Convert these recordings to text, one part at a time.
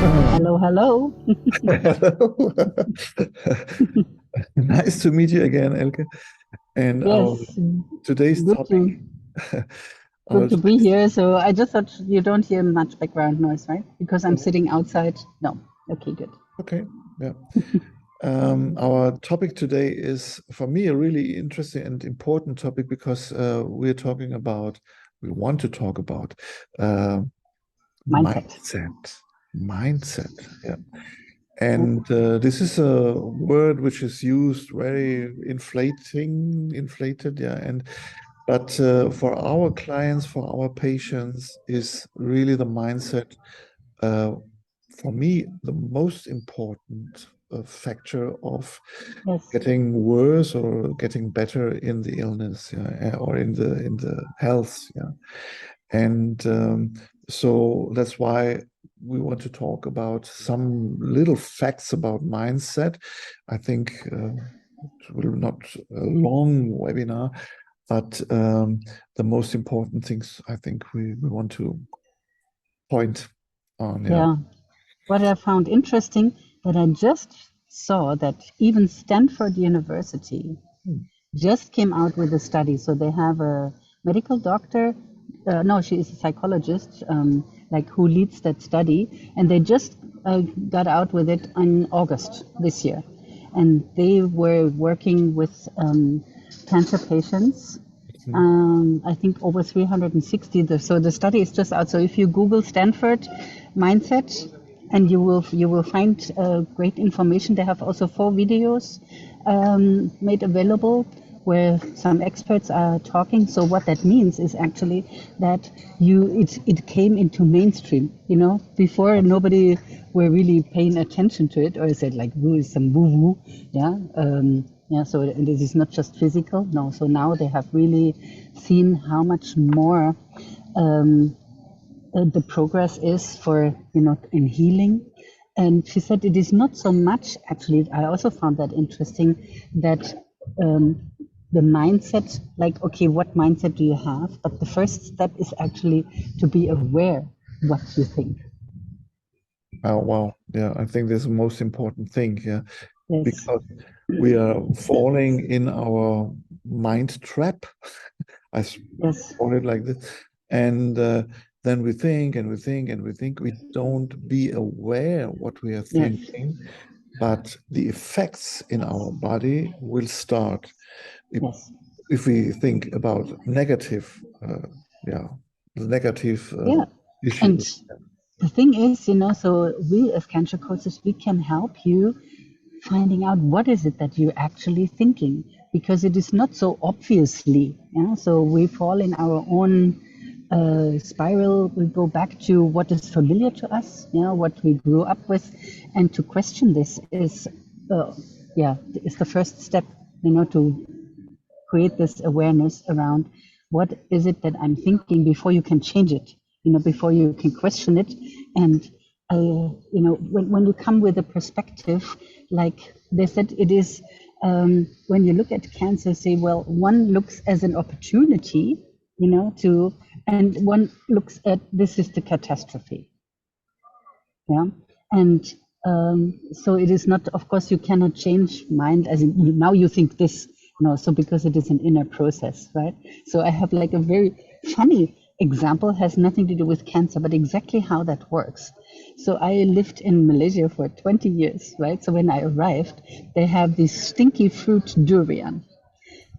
Hello, hello. Hello. Nice to meet you again, Elke. And our Yes, today's good topic, to our be today's, here. So I just thought you don't hear much background noise, right? Because I'm sitting outside. No. Okay, good. okay, yeah. Our topic today is, for me, a really interesting and important topic because we want to talk about uh, Mindset. mindset. Mindset, yeah. Yeah. And this is a word which is used very inflated, yeah. And but for our clients, for our patients, is really the mindset. Uh, for me, the most important factor of Yes. getting worse or getting better in the illness, yeah, or in the health, yeah. And so that's why we want to talk about some little facts about mindset. I think it will not a long webinar, but the most important things I think we want to point on. Yeah. Yeah. What I found interesting that I just saw that even Stanford University Hmm. just came out with a study. So they have a medical doctor. No, she is a psychologist, like who leads that study, and they just got out with it in August this year, and they were working with cancer patients. Hmm. I think over 360. So the study is just out. So if you Google Stanford mindset, and you will find great information. They have also 4 videos made available where some experts are talking. So what that means is actually that it came into mainstream. Before nobody were really paying attention to it, or said like woo is some woo woo, yeah. Yeah, so this is not just physical, no. So now they have really seen how much more um, the progress is for in healing. And she said it is not so much, actually. I also found that interesting, that the mindset, like, okay, what mindset do you have? But the first step is actually to be aware what you think. Oh, wow. Yeah, I think that's the most important thing. Yeah, Yes. because we are falling in our mind trap. I Yes. call it like this. And then we think and we think and we think. We don't be aware what we are Yes. thinking, but the effects in our body will start if, Yes. if we think about negative, yeah, the negative Yeah. And issues. the thing is, so we as cancer coaches, we can help you finding out what is it that you're actually thinking, because it is not so obviously. Yeah, so we fall in our own spiral. We go back to what is familiar to us, what we grew up with, and to question this uh, yeah, is the first step, to create this awareness around what is it that I'm thinking before you can change it, before you can question it. And, when you come with a perspective, like they said, it is when you look at cancer, say, well, one looks as an opportunity, and one looks at this is the catastrophe. Yeah. And so it is not, of course, you cannot change mind as in now you think this. No, so because it is an inner process, right? So I have like a very funny example, has nothing to do with cancer, but exactly how that works. So I lived in Malaysia for 20 years, right? So when I arrived, they have this stinky fruit durian.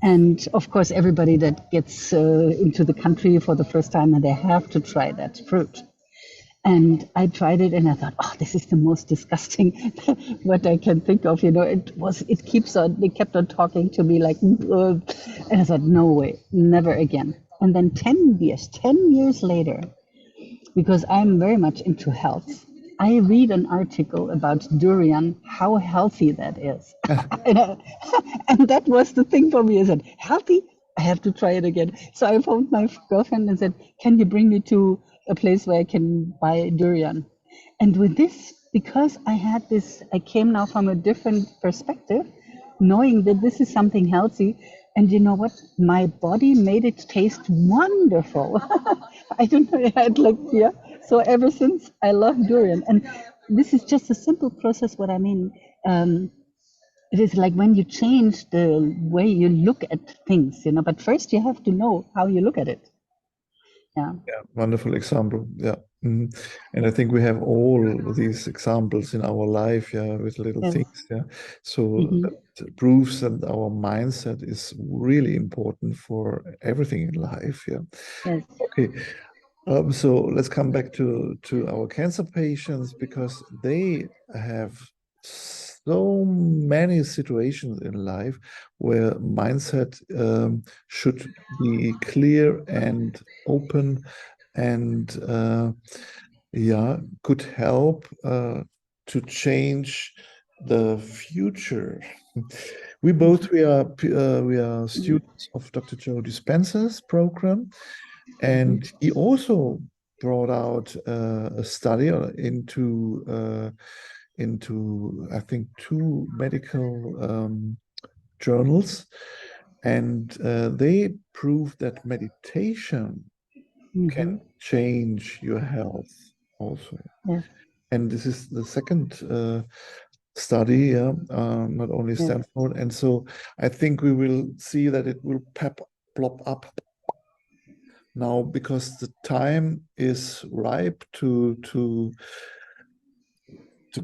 And of course, everybody that gets into the country for the first time, and they have to try that fruit. And I tried it and I thought, oh, this is the most disgusting what I can think of. They kept on talking to me like, ugh. And I thought, no way, never again. And then 10 years later, because I'm very much into health, I read an article about durian, how healthy that is. And that was the thing for me. I said, healthy? I have to try it again. So I phoned my girlfriend and said, can you bring me to a place where I can buy durian? And with this, because I came now from a different perspective, knowing that this is something healthy. And you know what? My body made it taste wonderful. I don't know, I had like, yeah. So ever since, I love durian. And this is just a simple process. What I mean, it is like when you change the way you look at things, but first you have to know how you look at it. Yeah. Yeah, wonderful example. Yeah. Mhm. And I think we have all these examples in our life, yeah, with little Yes. things, yeah. So Mm-hmm. that proves that our mindset is really important for everything in life, yeah. Yes. Okay. So let's come back to our cancer patients, because they have so many situations in life where mindset should be clear and open, and yeah, could help to change the future. We are students of Dr. Joe Dispenza's program, and he also brought out a study into I think two medical journals, and they prove that meditation Mm-hmm. can change your health also. Yes. And this is the second study, yeah, not only Yes. Stanford. And so I think we will see that it will plop up now, because the time is ripe to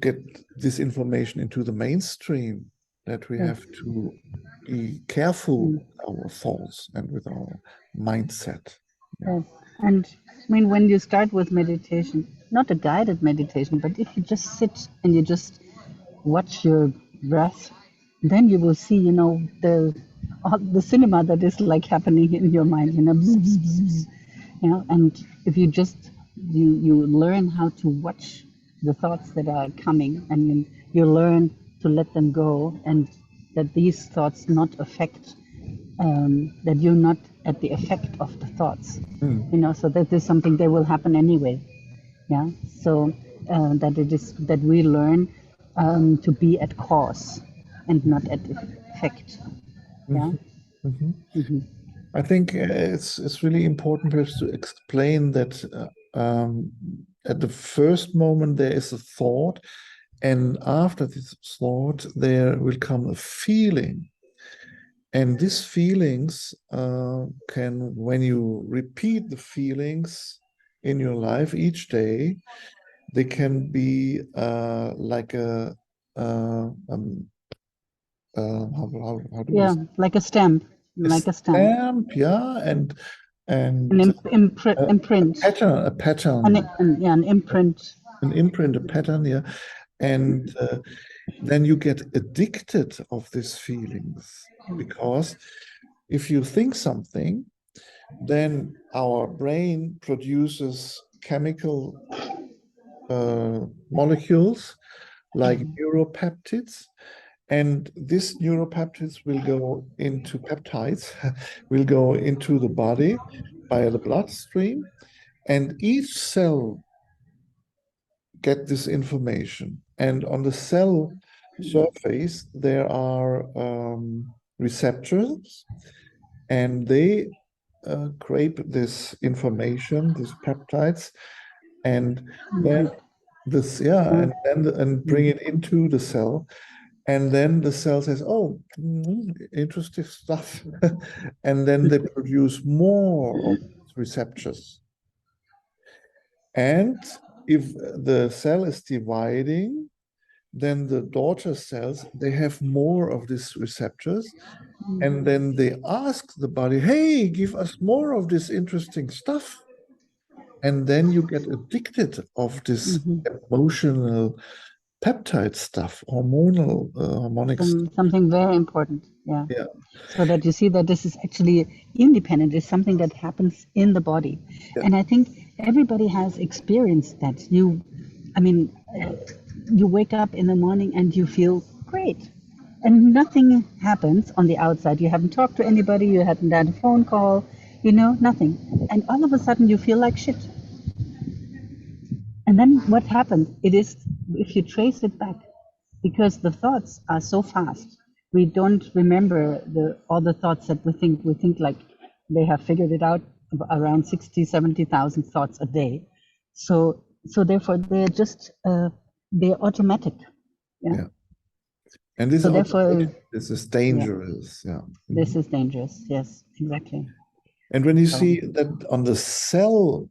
get this information into the mainstream, that we Yes. have to be careful Mm. with our thoughts and with our mindset. Yeah. Yes. And I mean, when you start with meditation, not a guided meditation, but if you just sit and you just watch your breath, then you will see, all the cinema that is like happening in your mind, bzz, bzz, bzz, bzz, and if you learn how to watch the thoughts that are coming, and then you learn to let them go, and that these thoughts not affect, that you're not at the effect of the thoughts, Mm. so that is something that will happen anyway. Yeah. So that it is that we learn to be at cause and not at effect. Yeah. Mhm. Mhm. Mm-hmm. I think it's really important perhaps to explain that at the first moment there is a thought, and after this thought there will come a feeling. And these feelings when you repeat the feelings in your life each day, they can be like how do we Yeah, say? like a stamp, A like a stamp, stamp, yeah, an and a imprint, pattern, yeah, an imprint. an imprint, a pattern, yeah. And then you get addicted of these feelings, because if you think something, then our brain produces chemical molecules like neuropeptides, and these neuropeptides will go into peptides, will go into the body via the bloodstream, and each cell get this information. And on the cell surface, there are receptors, and they grab this information, these peptides, and then Mm-hmm. and bring it into the cell. And then the cell says, "Oh, interesting stuff," and then they produce more of these receptors. And if the cell is dividing, then the daughter cells, they have more of these receptors, and then they ask the body, "Hey, give us more of this interesting stuff." And then you get addicted of this Mm-hmm. emotional peptide stuff, hormonal harmonic stuff. Something very important. Yeah. Yeah, So that you see that this is actually independent, is something that happens in the body. yeah. And I think everybody has experienced that. I mean, you wake up in the morning and you feel great. And nothing happens on the outside. You haven't talked to anybody, you haven't had a phone call, nothing. And all of a sudden you feel like shit. And then what happens? It is, if you trace it back, because the thoughts are so fast, we don't remember all the thoughts that we think. We think like they have figured it out, around 60, 70,000 thoughts a day. So therefore, they're just they're automatic. Yeah. And this So therefore, this is yeah, dangerous. Yeah. this is dangerous. Yes, exactly. And when you So, see that on the cell,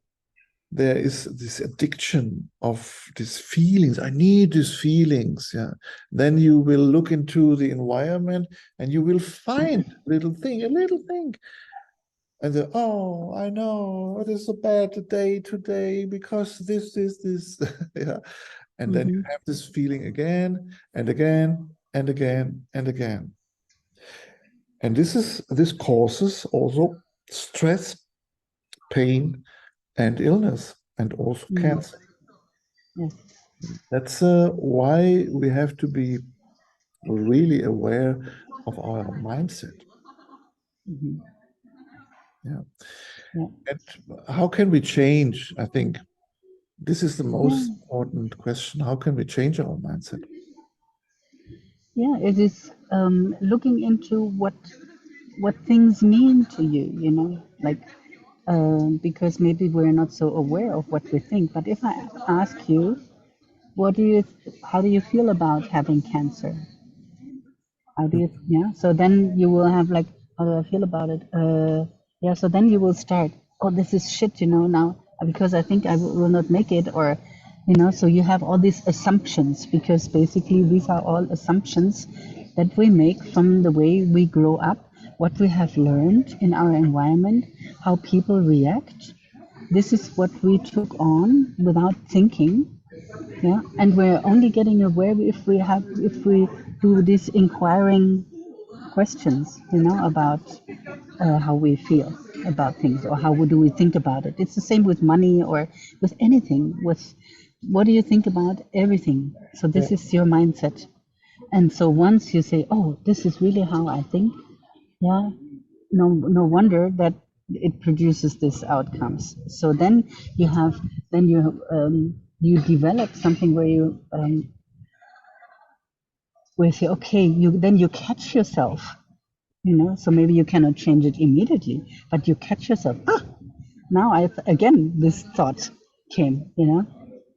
there is this addiction of these feelings. I need these feelings. Yeah. Then you will look into the environment and you will find a little thing. And then, oh, I know it is a bad day today because this. Yeah. And then you have this feeling again and again and again and again. And this causes also stress, pain, and illness, and also cancer. yes. That's why we have to be really aware of our mindset. Yeah. Yeah. And how can we change? I think this is the most Yeah. important question. How can we change our mindset? Yeah, it is looking into what things mean to you, you know, like because maybe we're not so aware of what we think. But if I ask you, how do you feel about having cancer? How do you, yeah? So then you will have like, how do I feel about it? Yeah. So then you will start. Oh, this is shit, you know, now because I think I will not make it, or, you know. So you have all these assumptions because basically these are all assumptions that we make from the way we grow up, what we have learned in our environment, how people react. This is what we took on without thinking, yeah, and we're only getting aware if we do these inquiring questions, you know, about how we feel about things or how do we think about it. It's the same with money or with anything. With what do you think about everything? So Yeah. this is your mindset, and so once you say, "Oh, this is really how I think," yeah, no wonder that it produces these outcomes. So then you develop something where you say, okay, you catch yourself, you know. So maybe you cannot change it immediately, but you catch yourself. Now again this thought came, you know,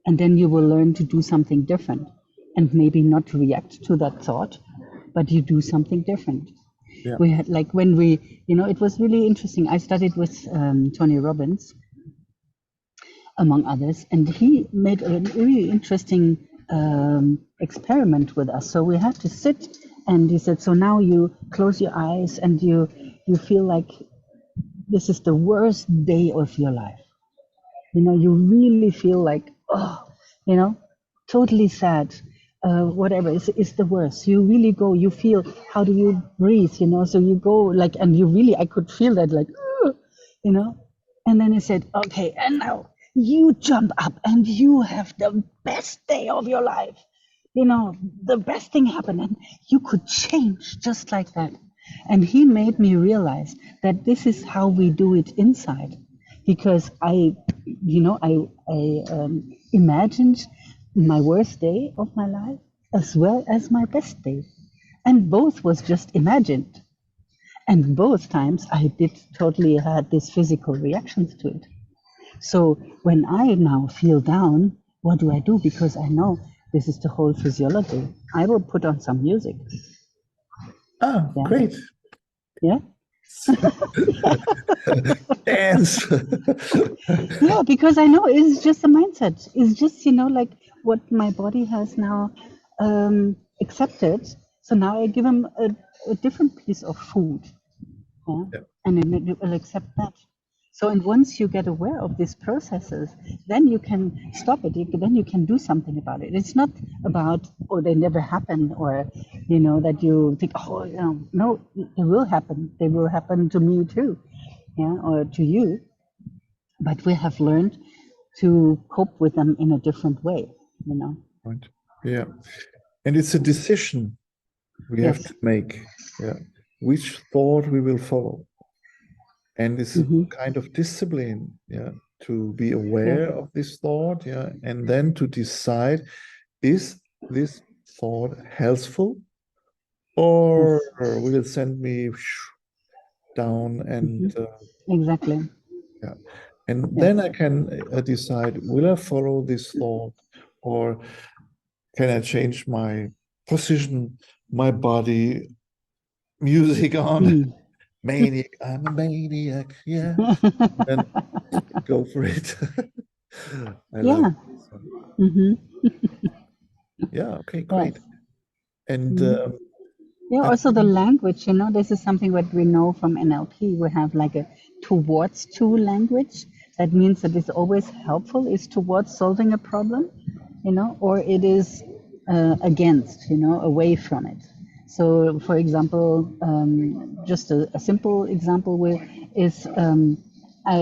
and then you will learn to do something different, and maybe not react to that thought, but you do something different. Yeah. We had like when we, you know, it was really interesting. I studied with Tony Robbins, among others, and he made a really interesting experiment with us. So we had to sit, and he said, so now you close your eyes and you feel like this is the worst day of your life. You know, you really feel like, oh, you know, totally sad. Whatever is the worst. You really go. You feel. How do you breathe? You know. So you go like, and you really. I could feel that like, you know. And then he said, okay, and now you jump up and you have the best day of your life. You know, the best thing happened, and you could change just like that. And he made me realize that this is how we do it inside, because I imagined my worst day of my life as well as my best day, and both was just imagined, and both times I did totally had these physical reactions to it. So when I now feel down, what do I do? Because I know this is the whole physiology. I will put on some music. Ah, Yeah. great. Yeah. Dance. Yeah, because I know it's just a mindset. It's just, you know, like what my body has now accepted. So now I give him a different piece of food. Yeah. Yeah. And then it will accept that. So, and once you get aware of these processes, then you can stop it. Then you can do something about it. It's not about, oh, they never happen, or, you know, that you think, oh, you know, no, they will happen. They will happen to me too, yeah, or to you. But we have learned to cope with them in a different way, you know. Right. Yeah. And it's a decision we have Yes. to make. Yeah. Which thought we will follow. And it's a kind of discipline, yeah, to be aware Yeah. of this thought, yeah, and then to decide, is this thought healthful or Yes. will it send me down? And Exactly. yeah, and Yes. then I can decide, will I follow this thought, or can I change my position, my body, music on, Mm. maniac, I'm a maniac, yeah. Then go for it. I love Yeah. it. So, Hmm. yeah, okay, Yes. great. And Hmm. Yeah, I also the think, language, this is something that we know from NLP. We have like a towards to language. That means that it's always helpful, is towards solving a problem, or it is against, away from it. So, for example, just a simple example is I,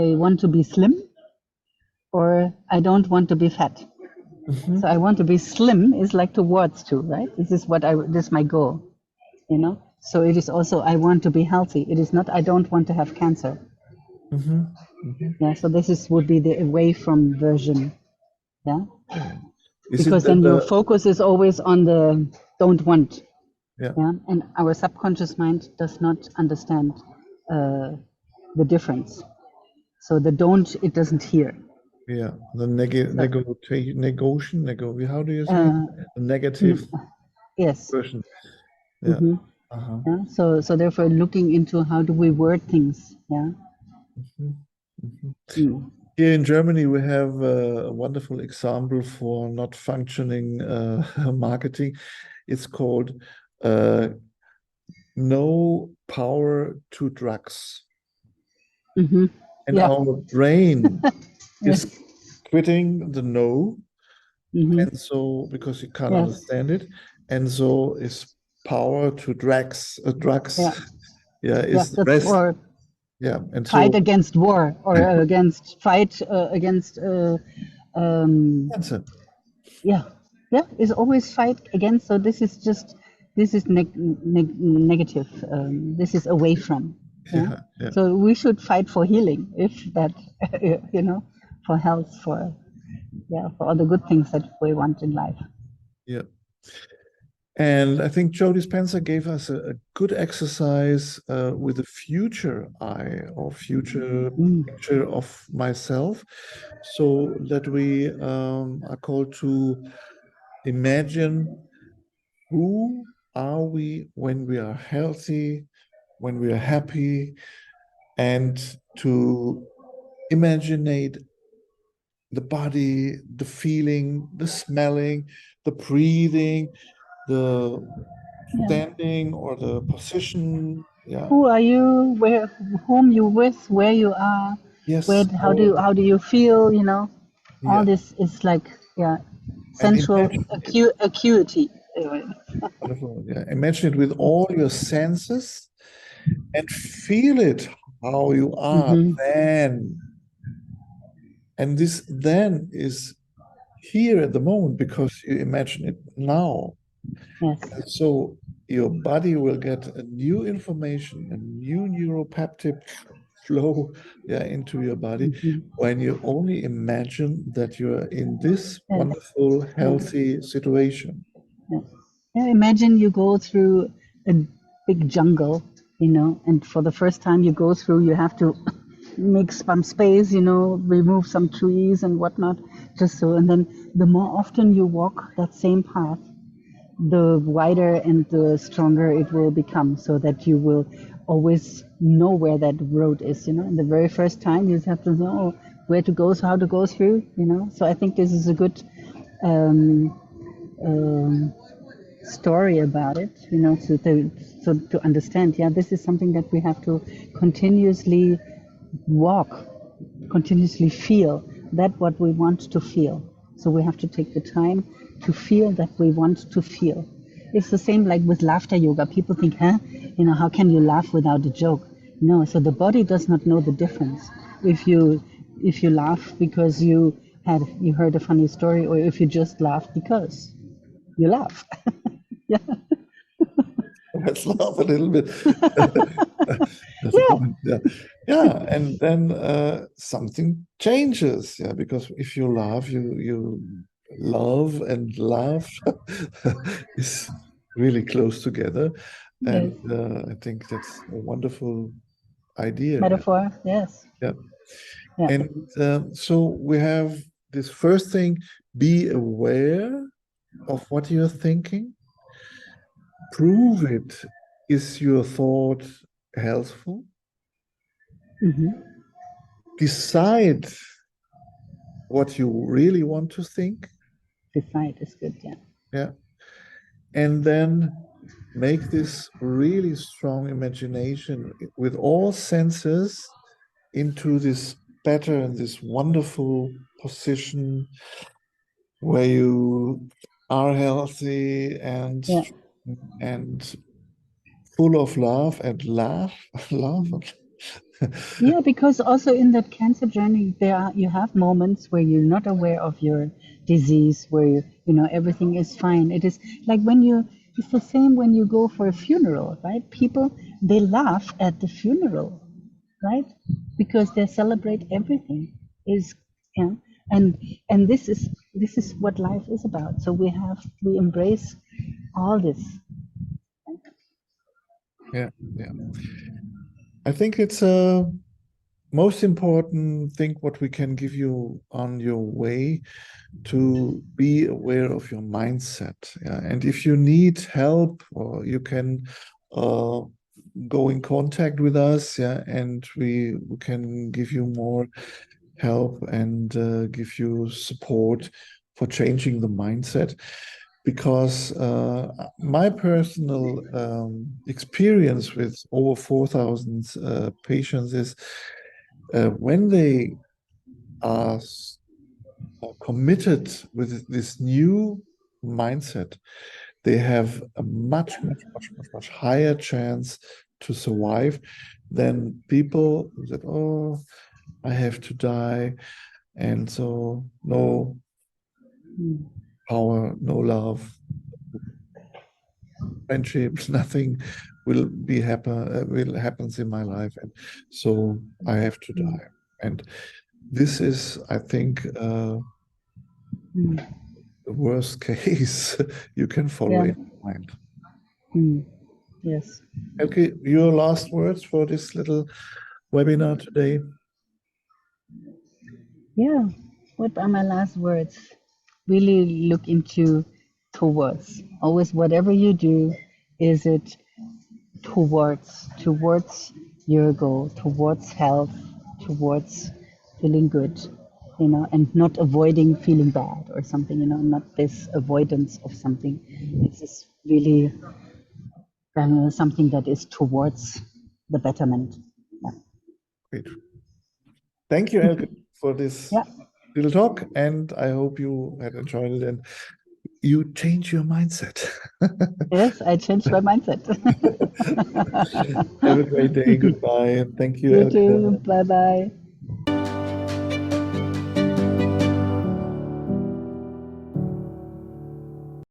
I want to be slim, or I don't want to be fat. So mhm, I want to be slim is like towards to, right? This is my goal, So it is also I want to be healthy. It is not I don't want to have cancer. mhm, mhm. Yeah. So would be the away from version. Yeah. Yeah. Is it Because that then your focus is always on the don't want. yeah, Yeah. And our subconscious mind does not understand uh, the difference. So the don't, it doesn't hear. yeah, the So, how do you say it? uh, The negative yes. version. Yeah. Hmm. Uh-huh. Yeah. So therefore, looking into how do we word things. Yeah. Mhm, mhm. Mm. Here in Germany, we have a wonderful example for not functioning marketing. It's called uh, no power to drugs. Hmm. And Yeah. our brain is Yes. quitting the no, Hmm. and so because you can't Yes. understand it, and so is power to drugs, Yeah. yeah, Yeah. is the That's rest. or Yeah, and fight so against war or against fight against. Um, cancer. yeah. Yeah. Is always fight against. So this is negative. This is away from. Yeah. Yeah, yeah, So we should fight for healing, if that, for health, for all the good things that we want in life. yeah. And I think Joe Dispenza gave us a good exercise with a future eye or future Mm. picture of myself, so that we are called to imagine who are we when we are healthy, when we are happy, and to imaginate the body, the feeling, the smelling, the breathing, the Yeah. standing or the position. Yeah. Who are you? Whom you with? Where you are? Yes. How All. do you feel? All Yeah. this is like, And sensual imagine, acuity. wonderful. Yeah. Imagine it with all your senses and feel it how you are Mm-hmm. then. And this then is here at the moment because you imagine it now. Yes. So your body will get a new information, a new neuropeptide flow, yeah, into your body Mm-hmm. when you only imagine that you're in this Yes. wonderful, Yeah. healthy situation. Yeah. Yeah, imagine you go through a big jungle, and for the first time you go through, you have to make some space, remove some trees and whatnot, just so. And then the more often you walk that same path, the wider and the stronger it will become, so that you will always know where that road is. And the very first time you have to know where to go, so how to go through. So I think this is a good um, um, story about it, so to understand, this is something that we have to continuously walk, continuously feel that what we want to feel. So we have to take the time to feel that we want to feel. It's the same like with laughter yoga. People think, how can you laugh without a joke? No, so the body does not know the difference. If you laugh because you heard a funny story, or if you just laugh because you laugh. Yeah. Let's laugh a little bit. That's a Yeah. point. Yeah. Yeah. And then something changes. Yeah. Because if you laugh, you love, and laugh is really close together. Yes. And I think that's a wonderful idea. Yeah. Metaphor. Yes. Yeah. Yeah. And so we have this first thing, be aware of what you're thinking. Prove it. Is your thought healthful? Decide what you really want to think. Decide is good, yeah. Yeah. And then make this really strong imagination with all senses into this better and this wonderful position where you are healthy and Yeah. and full of love and laugh. Yeah, because also in that cancer journey, you have moments where you're not aware of your disease, where you know everything is fine. It is like it's the same when you go for a funeral, right? People, they laugh at the funeral, right? Because they celebrate everything is, yeah. And this is what life is about. So we embrace all this. Yeah. I think it's a most important thing what we can give you on your way to be aware of your mindset. Yeah? And if you need help, or you can go in contact with us, yeah, and we can give you more help and give you support for changing the mindset. Because my personal experience with over 4,000 patients is when they are committed with this new mindset, they have a much higher chance to survive than people that, oh, I have to die, and so no power, no love, friendships, nothing will happens in my life, and so I have to die. And this is, I think, the worst case you can follow Yeah. in mind. Yes. Okay, your last words for this little webinar today? Yeah. What are my last words? Really look into towards. Always, whatever you do, is it towards your goal, towards health, towards feeling good, you know, and not avoiding feeling bad or something, you know, not this avoidance of something. It's just really something that is towards the betterment. Yeah. Great. Thank you, Elke, for this Yeah. little talk, and I hope you had enjoyed it and you change your mindset. Yes, I changed my mindset. Have a great day. Goodbye. Thank you, You Elke. too. Bye bye.